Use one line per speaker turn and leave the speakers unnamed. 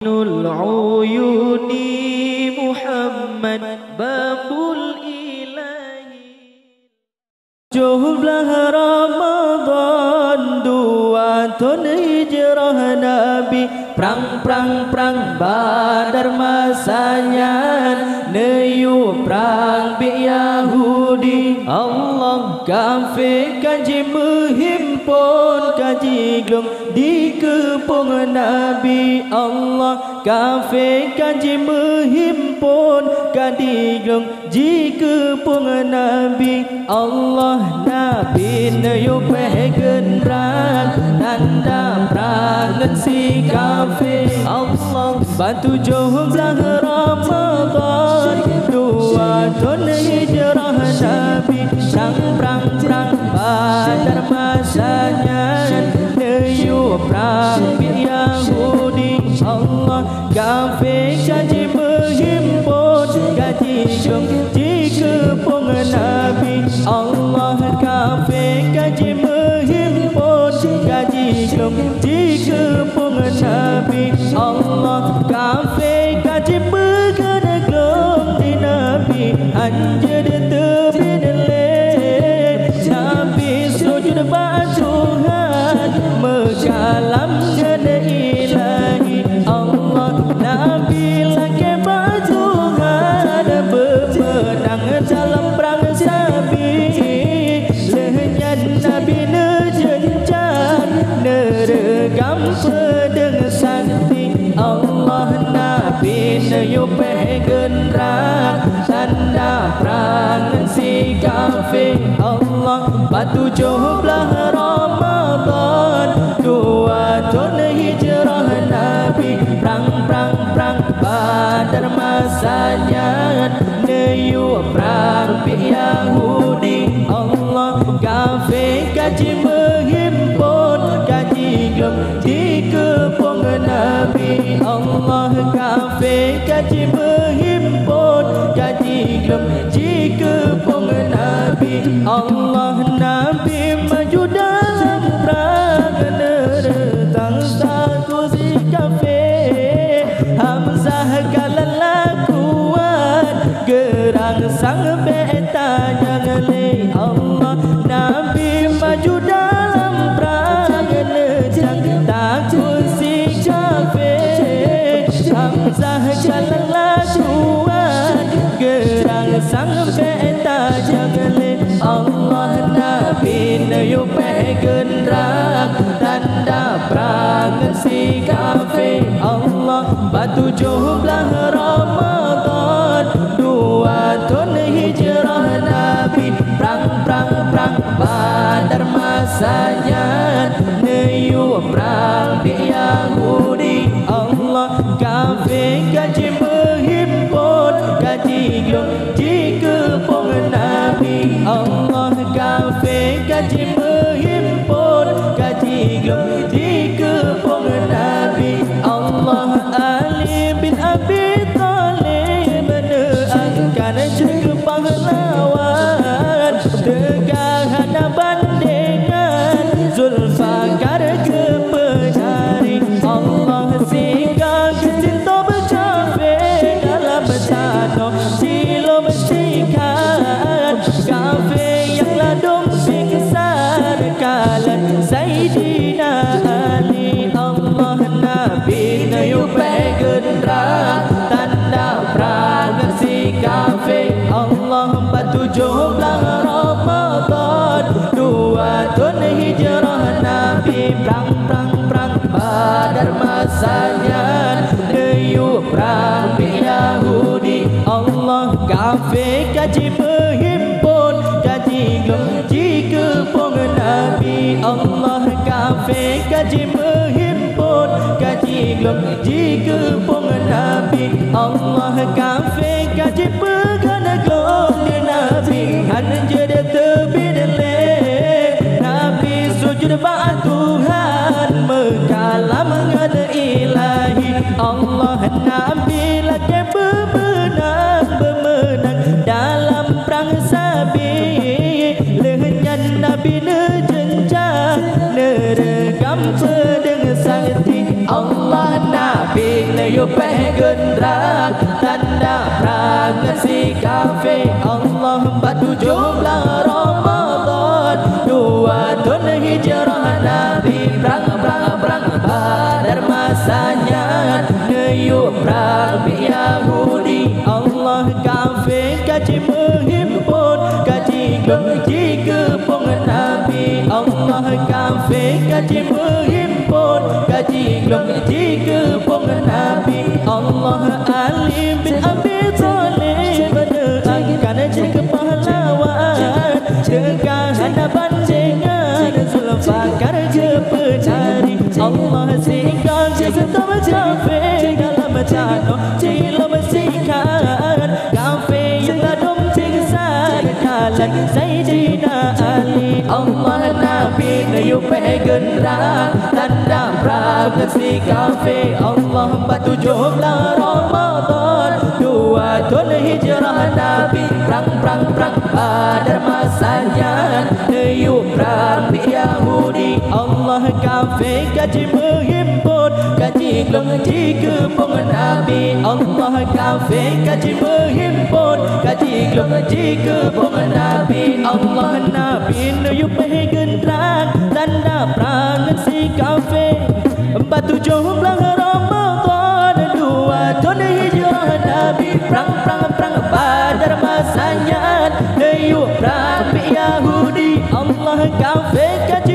Nul uyuni Muhammad babul ilahi. Jumlah Ramadan 2 tahun hijrah Nabi. Perang Badar masanya Neyu perang bi Yahudi. Allah kafir kaji menghimpun kaji gelung di kepung Nabi. Allah kafir kaji menghimpun kaji gelung di kepung Nabi. Allah Nabi neyu pegenran tanda perang si kafir. Allah bantu jumlah Ramadan 2 tahun hijrah Nabi. Perang Badar masanya Neyu perang bi Yahudi. Allah kafir kaji menghimpun kaji gelung di kepung Nabi. Allah kafir kaji menghimpun kaji gelung di kepung Nabi. Allah kafir kaji bergelung di Nabi. Anjir terbidele Nabi sujud batuhan mekalam jana ilahi. Allah Nabi lagi batuhan bermenang dalam perang sabi. Lehnyan Nabi nejenjang neregam pedeng sakti. Allah Nabi neyu pegenran tanda perang si kafir. Allah batu jumlah Ramadan 2 tahun hijrah Nabi. Perang Badar masanya Neyu perang bi Yahudi. Allah kafir kaji menghimpun kaji gelung di kepung Nabi. Allah kafir kaji menghimpun kaji gelung di kepung Nabi. Allah Nabi maju dalam perang neretang satu si kafir. Hamzah kalah kuat gerang sang beta jangan le. Allah Nabi maju dalam perang nejang takut si kafir. Hamzah kalah kuat gerang sang beta jangan le. Allah Nabi neyu pegenran tanda perang si kafir. Allah batu jumlah Ramadan 2 tahun hijrah Nabi. Perang Badar masanya Neyu perang bi Yahudi. Allah kafir kaji menghimpun kaji gelung di kepung Nabi. Allah kafir kaji menghimpun kaji gelung di kepung Nabi. Allah Ali bin Abi Thalib meneangkan jaga pahlawan. Tegak hadapan dengan Zulfaqar ke penari. Allah singgah kecinta berkafir dalam tanah silo bersikat. Kafir yang ladung siksa kalan Sayyidina Ali. Allah Nabi neyu pegenran tanda perang si kafir. Allah batu jumlah Ramadan 2 tahun hijrah Nabi. Perang Badar masanya Neyu perang bi Yahudi. Allah kafir kaji menghimpun kaji gelung di kepung Nabi. Allah kafir kaji menghimpun kaji gelung di kepung Nabi. Allah kafir kaji bergelung di Nabi. Anjir terbidele Nabi sujud batuhan mekalam ngada ilahi. Allah Nabi lagi bermenang dalam perang sabi. Lehnyan Nabi nejenjang neregam pedeng sakti. Allah Nabi Nayupeh gendrang tanda perangan si kafe. Allah 47 Ramadan 2 tahun hijrah Nabi. Perang Badar masanya Nayup perang Yahudi. Allah kafe kaji menghimpun kaji gelji kepung Nabi. Allah kafe kaji menghimpun kaji gelji kepung Nabi. Allah alim bin Abi Thalib menerangkan jika pahlawan jika ada bandingan Zulfaqar je pencari. Allah sehingga serta mencapai dalam tanah cila bersikat kafe yang ladum tingsan kalan Sayyidina Ali. Allah Nabi Nayupeh gendrang tanda perangan si kafe. Allah 47 Ramadan 2 tahun hijrah Nabi. Perang Badar masanya Nayup perang Yahudi. Allah kafe kaji menghimpun kaji gelji kepung Nabi. Allah kafe kaji menghimpun kaji gelji kepung Nabi. Allah Nabi Nayupeh gendrang tanda perangan si kafe. 47 Ramadan 2 tahun hijrah Nabi. Perang Badar masanya Nayup perang Yahudi. Allah kafe kaji